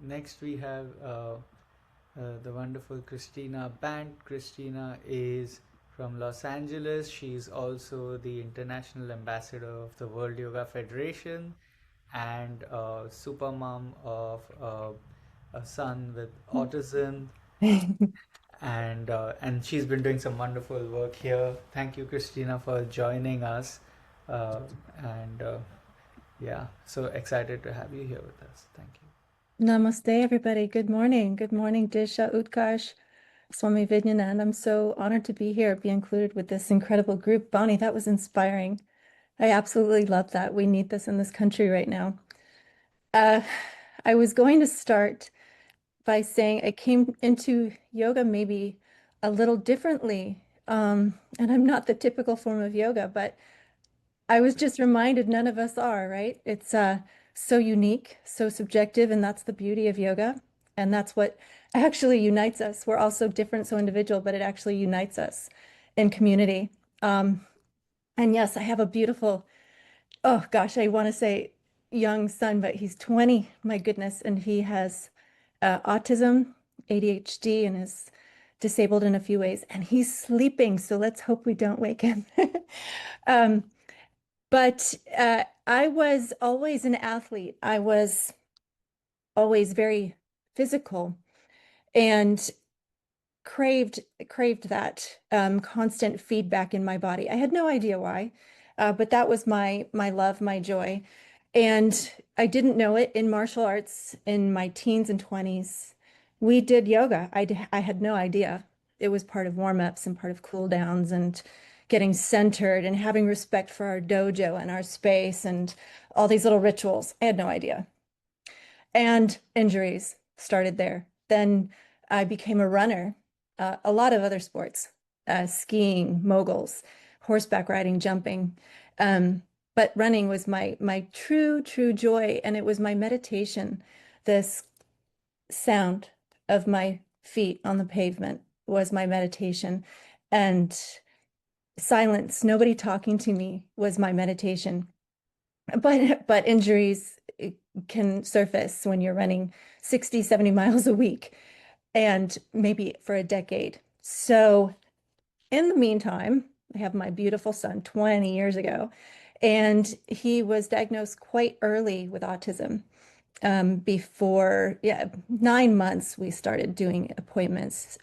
next we have the wonderful Kristina Bant. Kristina is from Los Angeles. She's also the international ambassador of the World Yoga Federation and super mom of a son with autism, and she's been doing some wonderful work here. Thank you, Christina, for joining us, uh, and yeah, so excited to have you here with us. Thank you. Namaste, everybody. Good morning. Good morning, Disha Utkarsh, Swami Vidyanand. I'm so honored to be here, be included with this incredible group. Bonnie, that was inspiring. I absolutely love that. We need this in this country right now. Uh, I was going to start by saying I came into yoga maybe a little differently. And I'm not the typical form of yoga, but I was just reminded none of us are, right? It's so unique, so subjective, and that's the beauty of yoga. And that's what actually unites us. We're all so different, so individual, but it actually unites us in community. Um, and yes, I have a beautiful, oh gosh, I want to say young son, but he's 20, my goodness, and he has autism, ADHD, and is disabled in a few ways, and he's sleeping. So let's hope we don't wake him. Um, but I was always an athlete. I was always very physical and craved craved that constant feedback in my body. I had no idea why, but that was my love, my joy, and I didn't know it in martial arts in my teens and 20s. We did yoga. I had no idea. It was part of warm-ups and part of cool downs and getting centered and having respect for our dojo and our space and all these little rituals. I had no idea. And injuries started there. Then I became a runner, a lot of other sports, skiing, moguls, horseback riding, jumping. Um, but running was my true joy, and it was my meditation. This sound of my feet on the pavement was my meditation, and silence, nobody talking to me was my meditation. But injuries can surface when you're running 60, 70 miles a week and maybe for a decade. So in the meantime, I have my beautiful son 20 years ago, and he was diagnosed quite early with autism. Before, yeah, 9 months, we started doing appointments,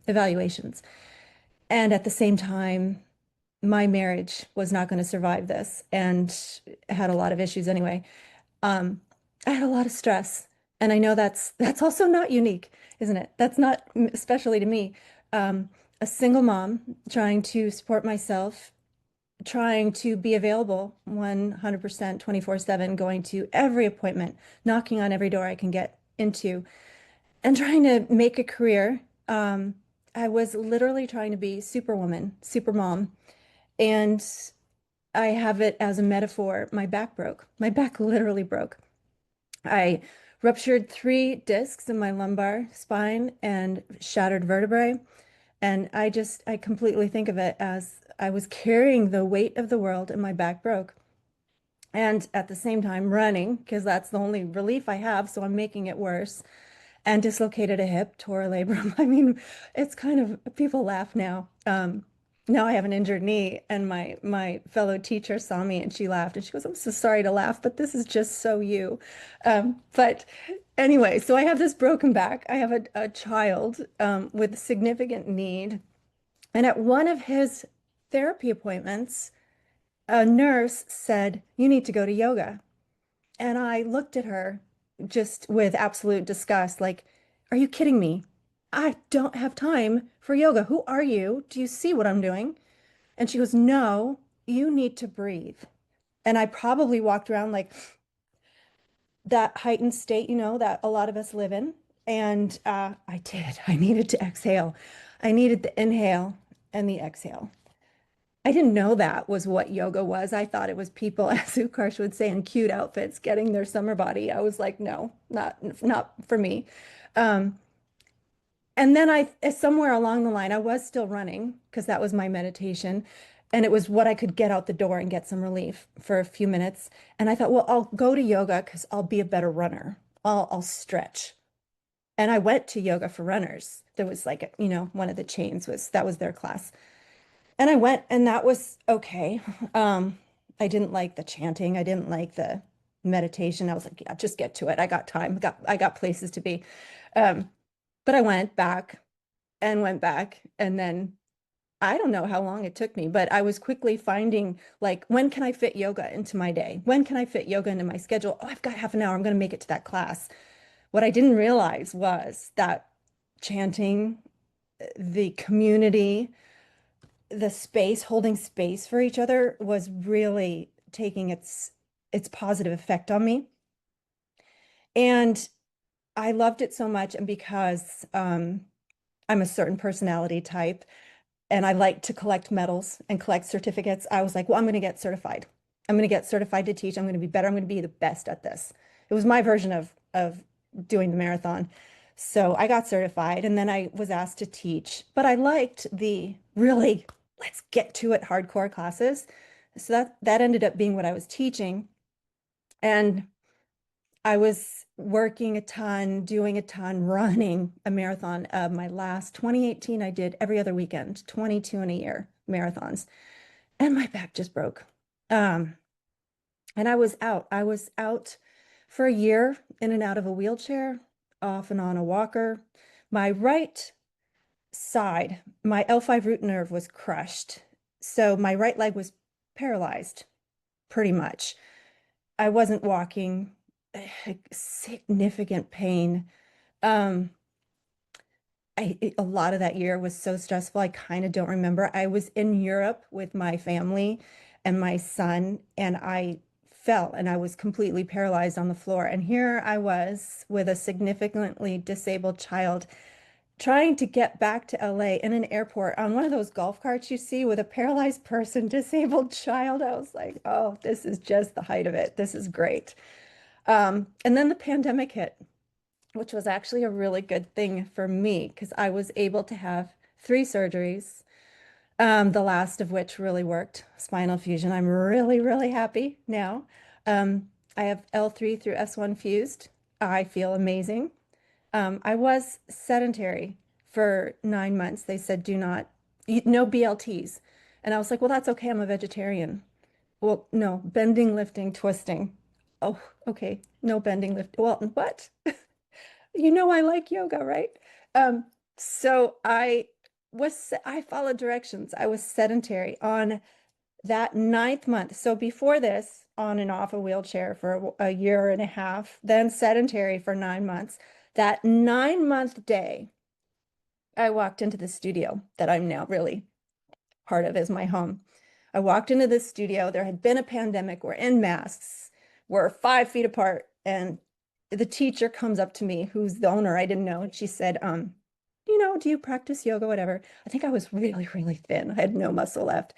evaluations. And at the same time, my marriage was not going to survive this and had a lot of issues anyway. Um, I had a lot of stress, and I know that's also not unique, isn't it? That's not especially to me. Um, a single mom trying to support myself, trying to be available 100% 24/7, going to every appointment, knocking on every door I can get into, and trying to make a career. I was literally trying to be superwoman, super mom, and I have it as a metaphor. My back broke. My back literally broke. I ruptured 3 discs in my lumbar spine and shattered vertebrae. And I completely think of it as I was carrying the weight of the world and my back broke. And at the same time, running, because that's the only relief I have. So I'm making it worse. And dislocated a hip, tore a labrum. I mean, it's kind of, people laugh now. Now I have an injured knee, and my fellow teacher saw me and she laughed and she goes, "I'm so sorry to laugh, but this is just so you." But anyway, so I have this broken back. I have a child with significant need. And at one of his therapy appointments, a nurse said, "You need to go to yoga." And I looked at her just with absolute disgust, like, "Are you kidding me? I don't have time for yoga. Who are you? Do you see what I'm doing?" And she goes, "No, you need to breathe." And I probably walked around like that heightened state, that a lot of us live in. And I did. I needed to exhale. I needed the inhale and the exhale. I didn't know that was what yoga was. I thought it was people, as Ukarsh would say, in cute outfits getting their summer body. I was like, no, not for me. Um, and then somewhere along the line, I was still running because that was my meditation. And it was what I could get out the door and get some relief for a few minutes. And I thought, well, I'll go to yoga because I'll be a better runner. I'll stretch. And I went to yoga for runners. There was like, one of the chains that was their class. And I went and that was okay. I didn't like the chanting. I didn't like the meditation. I was like, yeah, just get to it. I got time. I got places to be. Um, but I went back and then I don't know how long it took me, but I was quickly finding like, when can I fit yoga into my day? When can I fit yoga into my schedule? Oh, I've got half an hour. I'm going to make it to that class. What I didn't realize was that chanting, the community, the space, holding space for each other was really taking its positive effect on me. And I loved it so much. And because I'm a certain personality type, and I like to collect medals and collect certificates, I was like, well, I'm going to get certified. I'm going to get certified to teach. I'm going to be better. I'm going to be the best at this. It was my version of doing the marathon. So I got certified and then I was asked to teach, but I liked the really let's get to it hardcore classes. So that ended up being what I was teaching. And I was working a ton, doing a ton, running a marathon. My last 2018, I did every other weekend, 22 in a year marathons, and my back just broke. Um, and I was out. I was out for a year, in and out of a wheelchair, off and on a walker. My right side, my L5 root nerve was crushed. So my right leg was paralyzed pretty much. I wasn't walking, significant pain. Um, a lot of that year was so stressful. I kind of don't remember. I was in Europe with my family and my son, and I fell and I was completely paralyzed on the floor. And here I was with a significantly disabled child trying to get back to LA in an airport on one of those golf carts you see with a paralyzed person, disabled child. I was like, oh, this is just the height of it. This is great. And then the pandemic hit, which was actually a really good thing for me because I was able to have 3 surgeries, the last of which really worked, spinal fusion. I'm really, really happy now. I have L3 through S1 fused. I feel amazing. I was sedentary for 9 months. They said, do not eat, no BLTs. And I was like, well, that's okay. I'm a vegetarian. Well, no, bending, lifting, twisting. Oh, okay. No bending, lift. Well, what? I like yoga, right? Um, so I followed directions. I was sedentary on that 9th month. So before this, on and off a wheelchair for a year and a half, then sedentary for 9 months. That 9 month day, I walked into the studio that I'm now really part of as my home. I walked into this studio. There had been a pandemic. We're in masks. We're 5 feet apart. And the teacher comes up to me, who's the owner. I didn't know. And she said, do you practice yoga, whatever? I think I was really, really thin. I had no muscle left.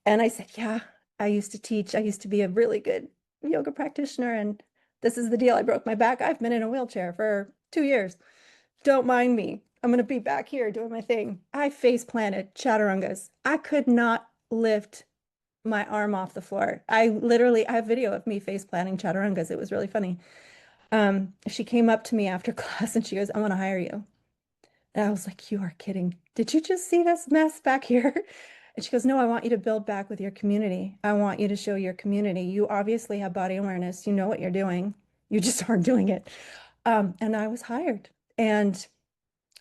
And I said, yeah, I used to teach. I used to be a really good yoga practitioner. And this is the deal. I broke my back. I've been in a wheelchair for 2 years. Don't mind me. I'm going to be back here doing my thing. I face planted chaturangas. I could not lift my arm off the floor. I have video of me face planting chaturangas. It was really funny. She came up to me after class and she goes, I want to hire you. And I was like, you are kidding. Did you just see this mess back here? And she goes, no, I want you to build back with your community. I want you to show your community. You obviously have body awareness. You know what you're doing. You just aren't doing it. And I was hired. And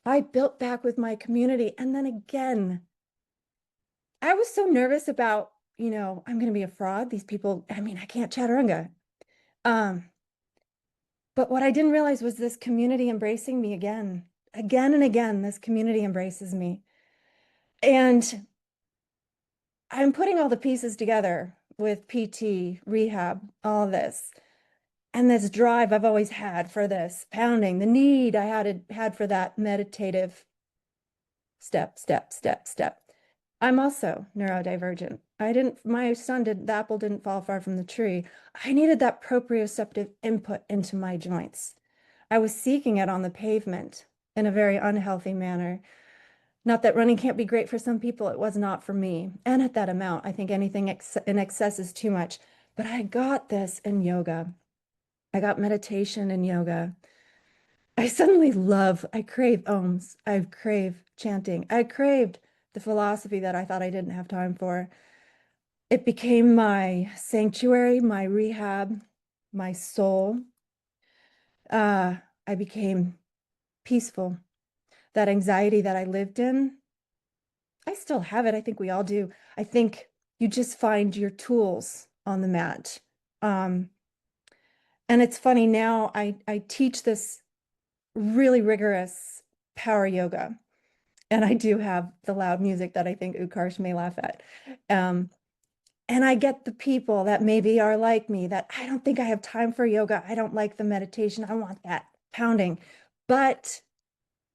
I built back with my community. And then again, I was so nervous about, I'm going to be a fraud. These people, I mean, I can't chaturanga. Um, but what I didn't realize was this community embracing me again. Again and again, this community embraces me. And I'm putting all the pieces together with PT, rehab, all this, and this drive I've always had for this pounding, the need I had for that meditative step, step, step, step. I'm also neurodivergent. My son did, the apple didn't fall far from the tree. I needed that proprioceptive input into my joints. I was seeking it on the pavement in a very unhealthy manner. Not that running can't be great for some people, it was not for me. And at that amount, I think anything in excess is too much. But I got this in yoga. I got meditation and yoga. I crave ohms. I crave chanting. I craved the philosophy that I thought I didn't have time for. It became my sanctuary, my rehab, my soul. I became peaceful. That anxiety that I lived in, I still have it. I think we all do. I think you just find your tools on the mat. Um, and it's funny now, I teach this really rigorous power yoga. And I do have the loud music that I think Utkarsh may laugh at. Um, and I get the people that maybe are like me, that I don't think I have time for yoga. I don't like the meditation. I want that pounding. But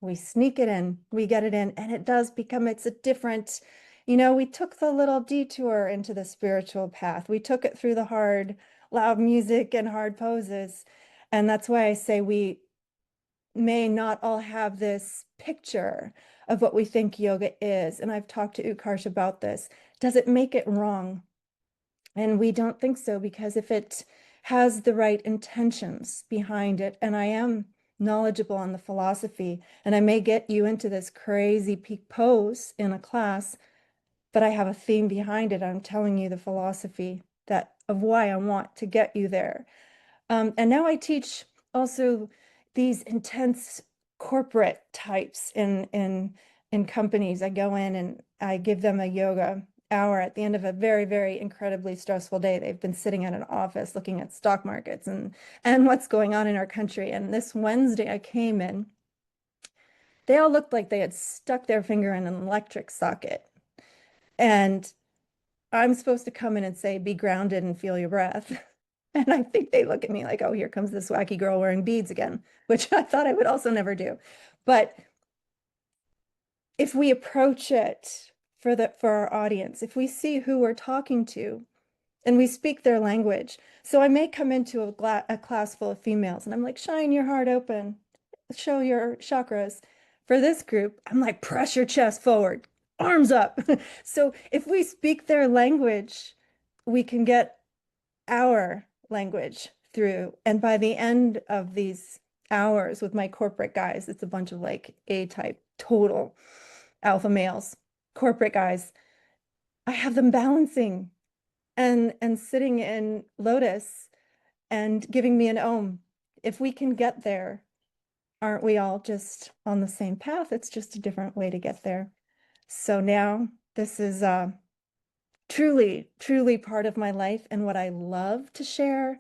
we sneak it in, we get it in, and it does become, it's a different, we took the little detour into the spiritual path. We took it through the hard, loud music and hard poses. And that's why I say we may not all have this picture of what we think yoga is. And I've talked to Utkarsh about this. Does it make it wrong? And we don't think so, because if it has the right intentions behind it, and I am knowledgeable on the philosophy, and I may get you into this crazy peak pose in a class, but I have a theme behind it. I'm telling you the philosophy that of why I want to get you there. And now I teach also these intense corporate types in companies. I go in and I give them a yoga hour at the end of a very, very incredibly stressful day. They've been sitting at an office looking at stock markets and what's going on in our country. And this Wednesday I came in, they all looked like they had stuck their finger in an electric socket. And I'm supposed to come in and say, be grounded and feel your breath. And I think they look at me like, oh, here comes this wacky girl wearing beads again, which I thought I would also never do. But if we approach it for our audience, if we see who we're talking to and we speak their language. So I may come into a class full of females and I'm like, shine your heart open, show your chakras. For this group, I'm like, press your chest forward, arms up. So if we speak their language, we can get our language through. And by the end of these hours with my corporate guys, it's a bunch of like A-type total alpha males, corporate guys, I have them balancing and sitting in lotus and giving me an ohm. If we can get there, aren't we all just on the same path? It's just a different way to get there. So now this is truly, truly part of my life and what I love to share.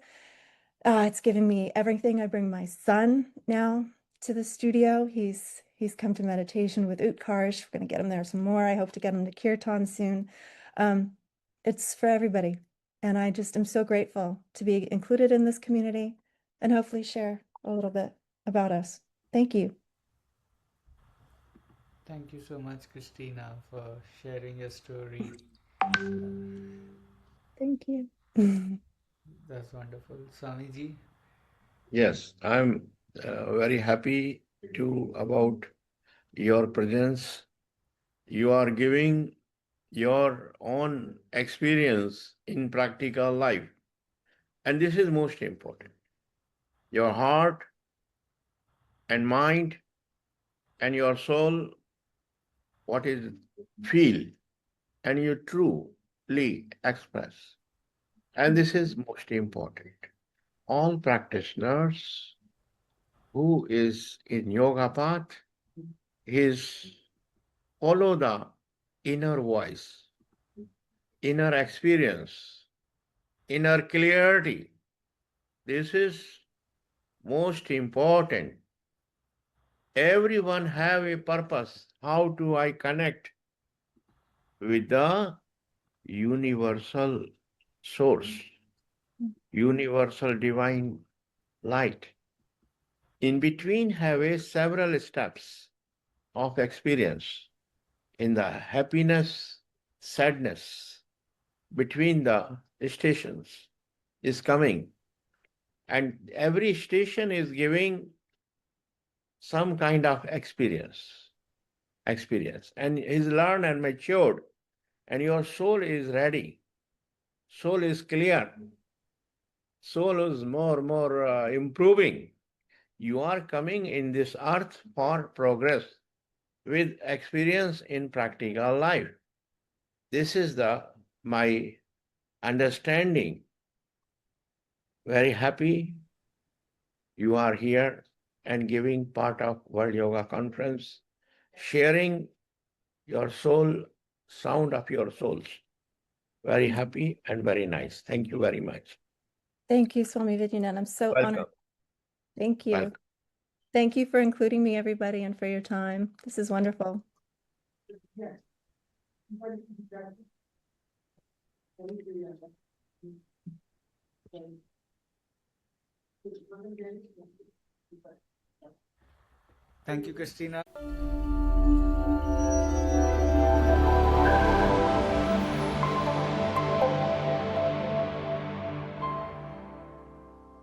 It's given me everything. I bring my son now to the studio. He's come to meditation with Utkarsh. We're going to get him there some more. I hope to get him to Kirtan soon. It's for everybody. And I just am so grateful to be included in this community and hopefully share a little bit about us. Thank you. Thank you so much, Christina, for sharing your story. Thank you. That's wonderful. Swamiji? Yes, I'm very happy to about your presence. You are giving your own experience in practical life. And this is most important. Your heart and mind and your soul, what is feel, and you truly express. And this is most important. All practitioners who is in yoga path is follow the inner voice, inner experience, inner clarity. This is most important. Everyone have a purpose. How do I connect with the universal source, universal divine light? In between have a several steps of experience in the happiness, sadness, between the stations is coming. And every station is giving some kind of experience. And is learned and matured, and your soul is ready. Soul is clear. soul is more improving. You are coming in this earth for progress with experience in practical life. This is my understanding. Very happy you are here and giving part of World Yoga Conference, sharing your soul, sound of your souls. Very happy and very nice. Thank you very much. Thank you, Swami Vidyanand. I'm so honored. Welcome. Thank you. Welcome. Thank you for including me, everybody, and for your time. This is wonderful. Thank you, Kristina.